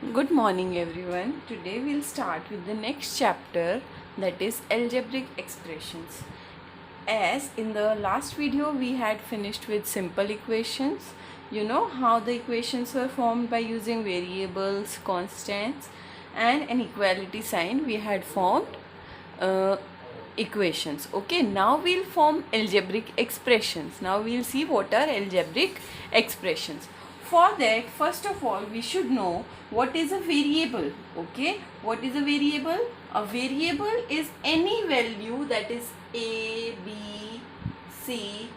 Good morning everyone. Today we'll start with the next chapter, that is algebraic expressions. As in the last video we had finished with simple equations. You know how the equations were formed by using variables, constants and an equality sign. We had formed uh, equations. Okay, now we'll form algebraic expressions. Now we'll see what are algebraic expressions. For that, first of all, we should know what is a variable. Okay, what is a variable? A variable is any value that is A, B, C,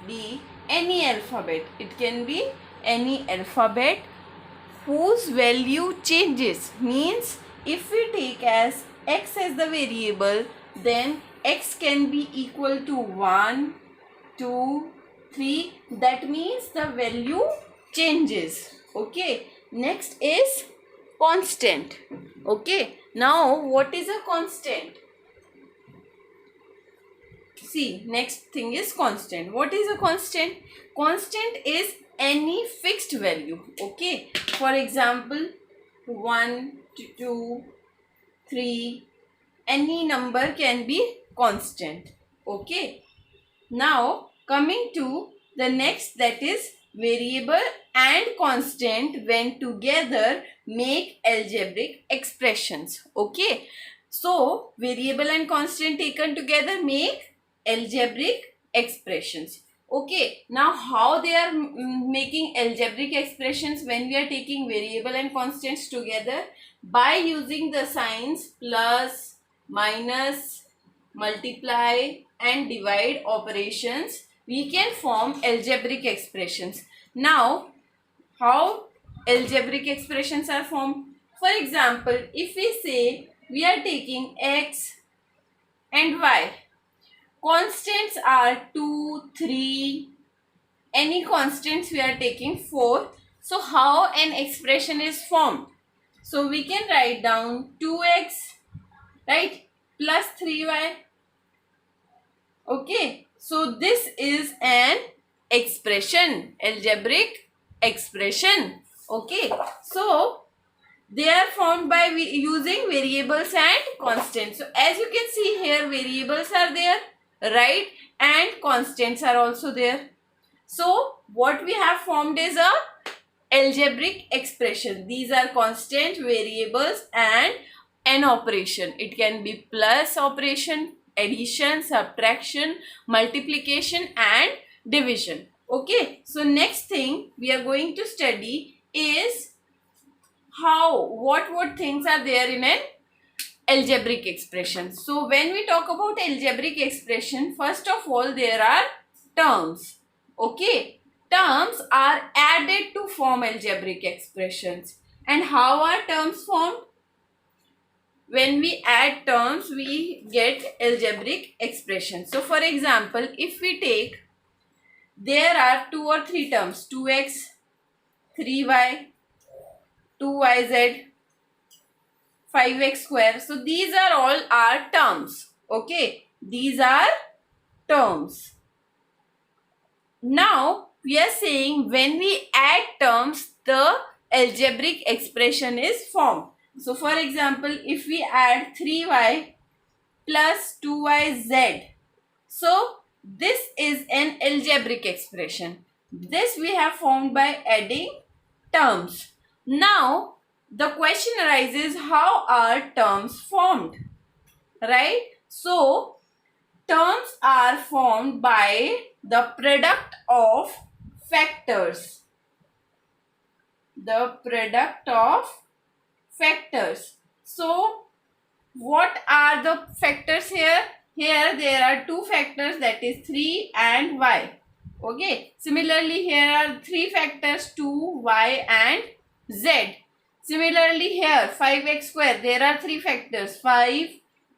D, any alphabet. It can be any alphabet whose value changes. Means if we take as x as the variable, then x can be equal to 1, 2, 3. That means the value changes. Okay, next is constant. Okay, now what is a constant? See, next thing is constant. What is a constant? Constant is any fixed value. Okay, for example 1, 2, 3, any number can be constant. Okay, now coming to the next, that is variable and constant when together make algebraic expressions. Okay, so variable and constant taken together make algebraic expressions. Okay, now how they are making algebraic expressions when we are taking variable and constants together? By using the signs plus, minus, multiply and divide operations, we can form algebraic expressions. Now, how algebraic expressions are formed? For example, if we say we are taking x and y, constants are 2, 3, any constants we are taking 4. So, how an expression is formed? So, we can write down 2x, right, plus 3y. Okay, so this is an expression, algebraic expression. Okay, so they are formed by using variables and constants. So as you can see here, variables are there, right, and constants are also there. So what we have formed is a algebraic expression. These are constant, variables and an operation. It can be plus operation, addition, subtraction, multiplication and division. Okay, so next thing we are going to study is what things are there in an algebraic expression. So when we talk about algebraic expression, first of all there are terms. Okay, terms are added to form algebraic expressions. And how are terms formed? When we add terms, we get algebraic expressions. So for example, if we take, there are 2 or 3 terms, 2x, 3y, 2yz, 5x square. So these are all our terms. Okay, these are terms. Now we are saying when we add terms, the algebraic expression is formed. So for example, if we add 3y plus 2yz, so this is an algebraic expression. This we have formed by adding terms. Now the question arises, how are terms formed? Right? So terms are formed by the product of factors. The product of factors. So what are the factors here? Here there are 2 factors, that is 3 and y. Okay. Similarly here are 3 factors, 2, y and z. Similarly here 5x square, there are 3 factors, 5,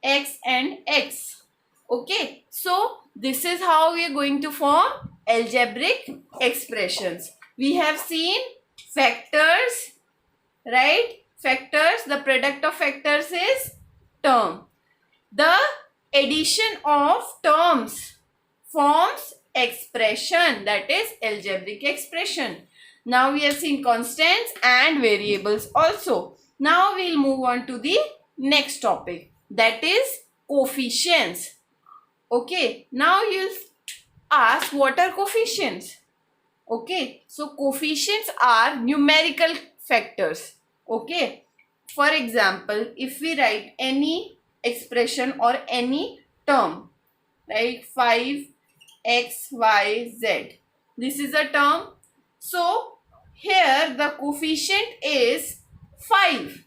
x and x. Okay. So this is how we are going to form algebraic expressions. We have seen factors, right? Factors, the product of factors is term. The addition of terms forms expression, that is algebraic expression. Now we have seen constants and variables also. Now we'll move on to the next topic, that is coefficients. Okay, now you'll ask what are coefficients. Okay, so coefficients are numerical factors. Okay, for example, if we write any expression or any term, like 5x, y, z, this is a term. So here the coefficient is 5.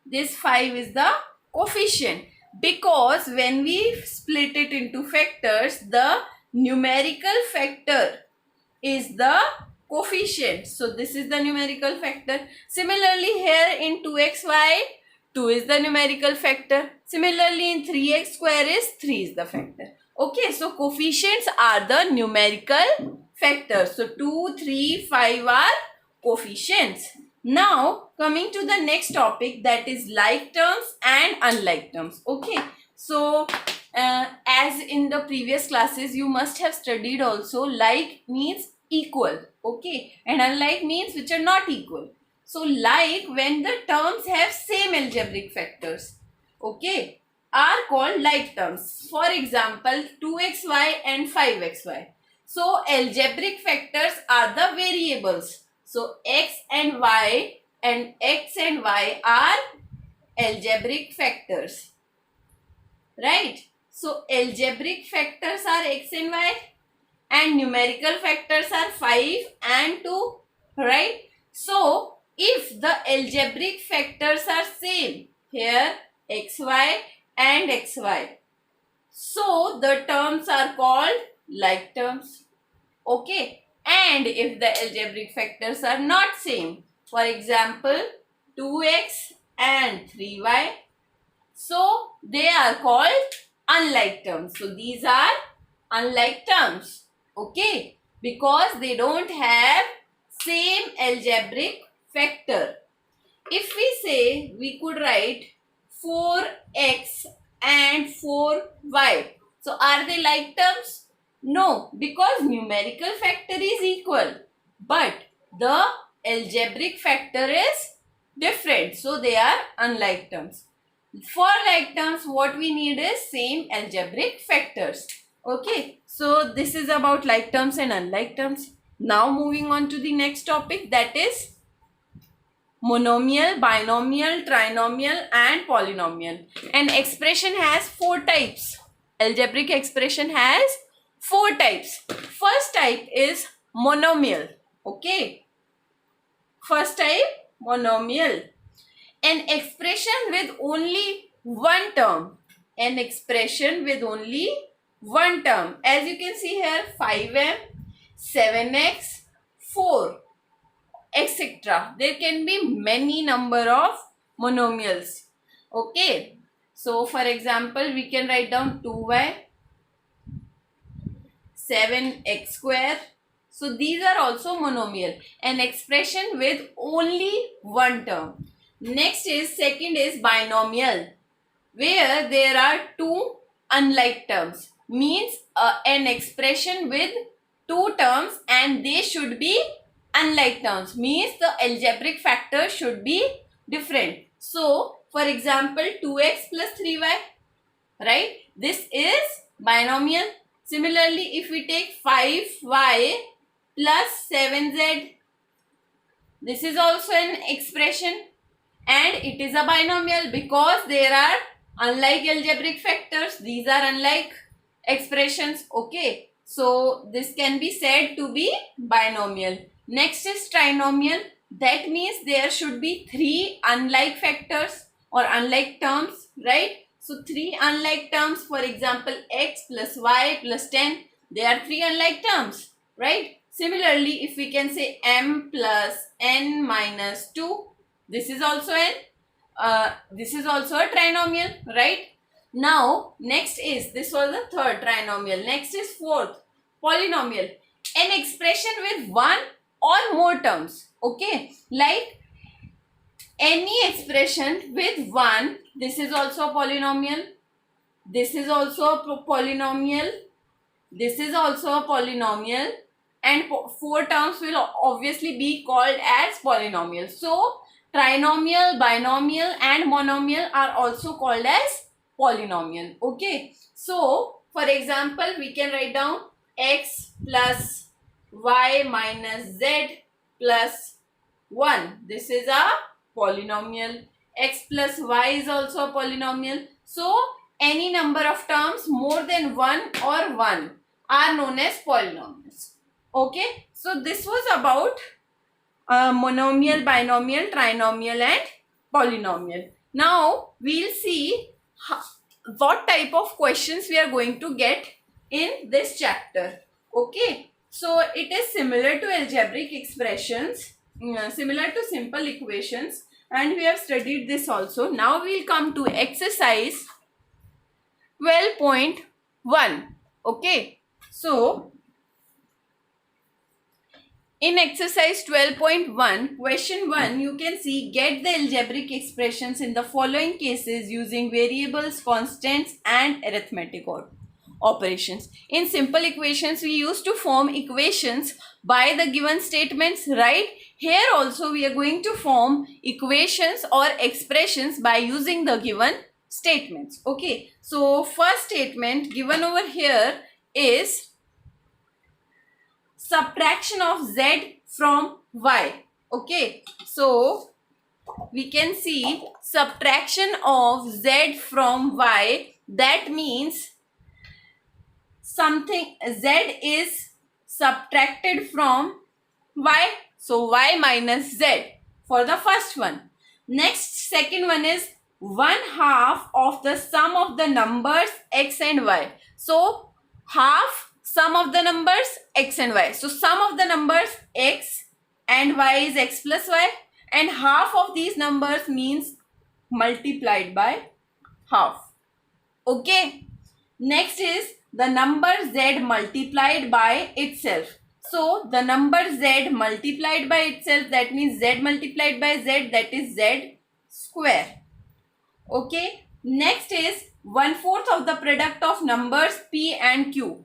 This 5 is the coefficient, because when we split it into factors, the numerical factor is the coefficient. So this is the numerical factor. Similarly here in 2xy, 2 is the numerical factor. Similarly in 3x square is 3 is the factor. Okay, so coefficients are the numerical factors. So 2, 3, 5 are coefficients. Now coming to the next topic, that is like terms and unlike terms. Okay, so as in the previous classes you must have studied also, like means equal, okay, and unlike means which are not equal. So like when the terms have same algebraic factors, okay, are called like terms. For example 2xy and 5xy. So algebraic factors are the variables. So x and y are algebraic factors, right? So algebraic factors are x and y and numerical factors are 5 and 2, right? So if the algebraic factors are same, here xy and xy, so the terms are called like terms, okay. And if the algebraic factors are not same, for example 2x and 3y, so they are called unlike terms. So these are unlike terms, okay, because they don't have same algebraic factor. If we say we could write 4x and 4y, so are they like terms? No, because numerical factor is equal, but the algebraic factor is different, so they are unlike terms. For like terms, what we need is same algebraic factors. Okay, so this is about like terms and unlike terms. Now moving on to the next topic, that is monomial, binomial, trinomial and polynomial. An expression has 4 types. Algebraic expression has 4 types. First type is monomial. Okay. First type, monomial. An expression with only one term. An expression with only one term. As you can see here, 5m, 7x, 4, etc. There can be many number of monomials. Okay. So for example, we can write down 2y, 7x square. So these are also monomial. An expression with only one term. Next is, second is binomial, where there are 2 unlike terms. Means an expression with 2 terms and they should be unlike terms. Means the algebraic factor should be different. So for example 2x plus 3y, right? This is binomial. Similarly, if we take 5y plus 7z, this is also an expression and it is a binomial because there are unlike algebraic factors. These are unlike expressions, okay. So this can be said to be binomial. Next is trinomial. That means there should be 3 unlike factors or unlike terms, right? So 3 unlike terms, for example x plus y plus 10, they are 3 unlike terms, right? Similarly, if we can say m plus n minus 2, this is also a trinomial, right? Now next is, this was the third trinomial. Next is fourth, polynomial. An expression with one or more terms, okay, like any expression with one, this is also a polynomial, this is also a polynomial, this is also a polynomial, and 4 terms will obviously be called as polynomial. So trinomial, binomial and monomial are also called as polynomial. Okay. So for example, we can write down x plus y minus z plus 1. This is a polynomial. X plus y is also a polynomial. So any number of terms more than 1 or 1 are known as polynomials. Okay. So this was about monomial, binomial, trinomial and polynomial. Now we'll see what type of questions we are going to get in this chapter. Okay. So it is similar to algebraic expressions, similar to simple equations, and we have studied this also. Now we'll come to exercise 12.1. Okay. So in exercise 12.1, question 1, you can see get the algebraic expressions in the following cases using variables, constants and arithmetic operations. In simple equations, we used to form equations by the given statements, right? Here also we are going to form equations or expressions by using the given statements. Okay. So first statement given over here is subtraction of z from y. Okay. So we can see subtraction of z from y. That means something z is subtracted from y. So y minus z for the first one. Next, second one is 1/2 of the sum of the numbers x and y. So half sum of the numbers x and y. So sum of the numbers x and y is x plus y, and half of these numbers means multiplied by half. Okay. Next is the number z multiplied by itself. So the number z multiplied by itself, that means z multiplied by z, that is z square. Okay. Next is 1/4 of the product of numbers p and q.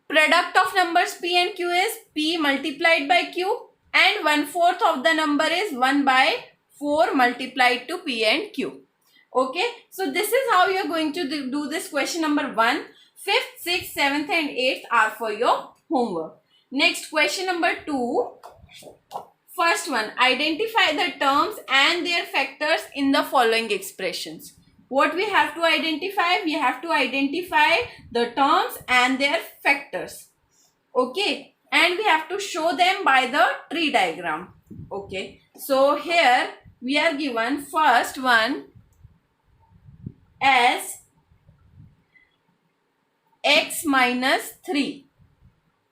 Product of numbers p and q is p multiplied by q, and 1/4 of the number is 1/4 multiplied to p and q. Okay. So this is how you are going to do this question number 1. 5th, 6th, 7th and 8th are for your homework. Next, question number 2. First one, identify the terms and their factors in the following expressions. What we have to identify? We have to identify the terms and their factors. Okay. And we have to show them by the tree diagram. Okay. So here we are given first one as x minus 3.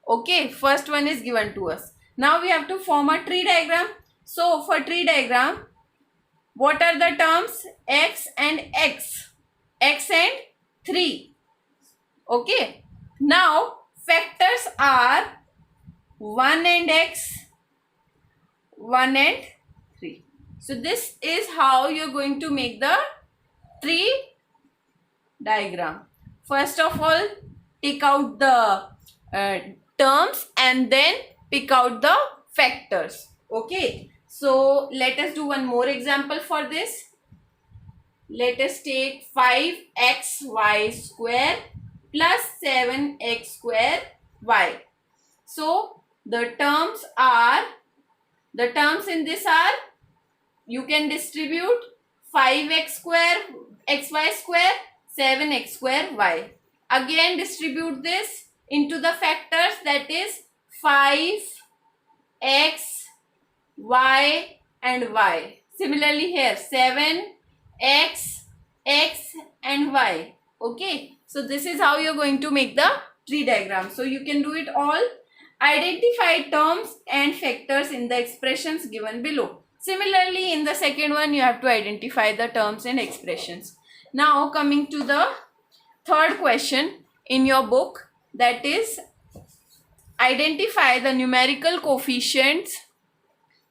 Okay. First one is given to us. Now we have to form a tree diagram. So for tree diagram, what are the terms? X and x. X and 3. Okay. Now factors are 1 and x, 1 and 3. So this is how you are going to make the tree diagram. First of all, take out the terms and then pick out the factors. Okay. So let us do one more example for this. Let us take 5xy square plus 7x square y. So the terms in this are, you can distribute 5x square xy square, 7x square y. Again distribute this into the factors, that is 5x, y and y. Similarly here 7, x, x and y. Okay. So this is how you are going to make the tree diagram. So you can do it all. Identify terms and factors in the expressions given below. Similarly in the second one you have to identify the terms and expressions. Now coming to the third question in your book, that is identify the numerical coefficients.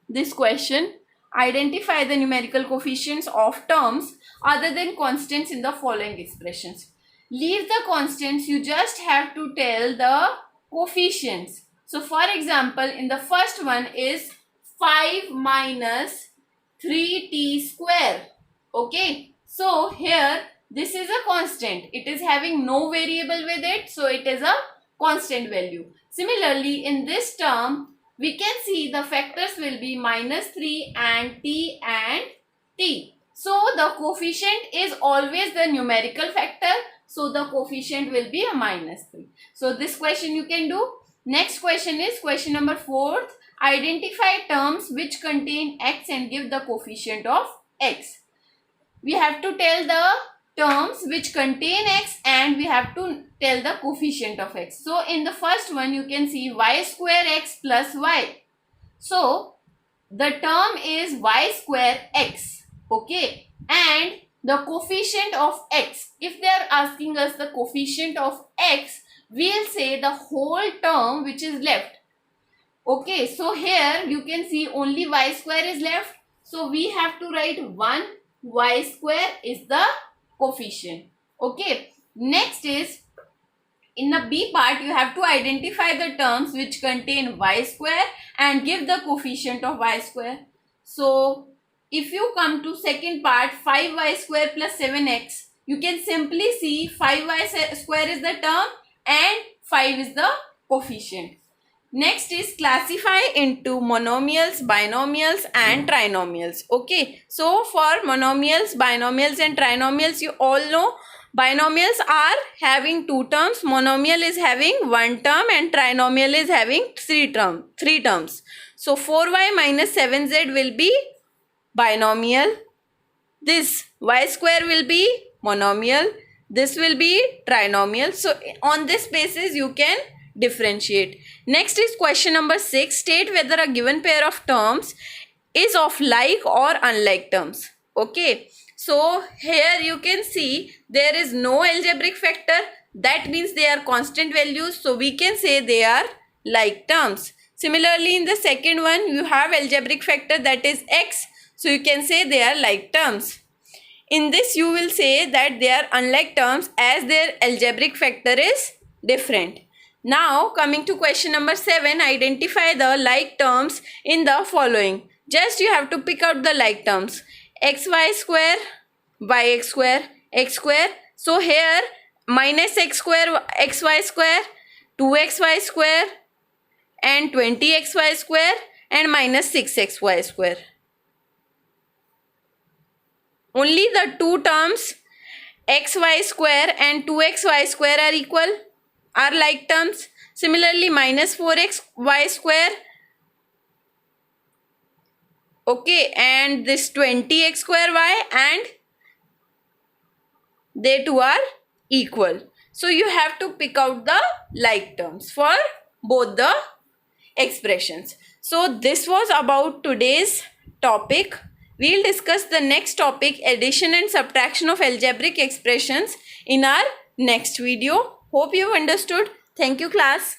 This question, identify the numerical coefficients of terms other than constants in the following expressions. Leave the constants, you just have to tell the coefficients. So for example, in the first one is 5 minus 3t square. Okay. So here this is a constant. It is having no variable with it. So it is a constant value. Similarly, in this term, we can see the factors will be minus 3 and t and t. So the coefficient is always the numerical factor. So the coefficient will be a minus 3. So this question you can do. Next question is question number 4. Identify terms which contain x and give the coefficient of x. We have to tell the terms which contain x and we have to tell the coefficient of x. So in the first one you can see y square x plus y. So the term is y square x. Okay. And the coefficient of x. If they are asking us the coefficient of x, we will say the whole term which is left. Okay, so here you can see only y square is left. So we have to write 1 y square is the coefficient. Okay, next is in the B part you have to identify the terms which contain y square and give the coefficient of y square. So if you come to second part, 5y square plus 7x, you can simply see 5y square is the term and 5 is the coefficient. Next is classify into monomials, binomials and trinomials. Okay, so for monomials, binomials and trinomials, you all know binomials are having 2 terms, monomial is having 1 term and trinomial is having 3 terms. So 4y minus 7z will be binomial, this y square will be monomial, this will be trinomial. So on this basis you can differentiate. Next is question number 6. State whether a given pair of terms is of like or unlike terms. Okay. So here you can see there is no algebraic factor. That means they are constant values. So we can say they are like terms. Similarly, in the second one you have algebraic factor, that is x. So you can say they are like terms. In this you will say that they are unlike terms as their algebraic factor is different. Now coming to question number 7, identify the like terms in the following. Just you have to pick out the like terms. Xy square, yx square, x square. So here minus x square, xy square, 2xy square and 20xy square and minus 6xy square. Only the 2 terms xy square and 2xy square are equal, are like terms. Similarly, minus 4xy square, okay, and this 20x square y, and they two are equal. So you have to pick out the like terms for both the expressions. So this was about today's topic. We'll discuss the next topic, addition and subtraction of algebraic expressions, in our next video. Hope you understood. Thank you, class.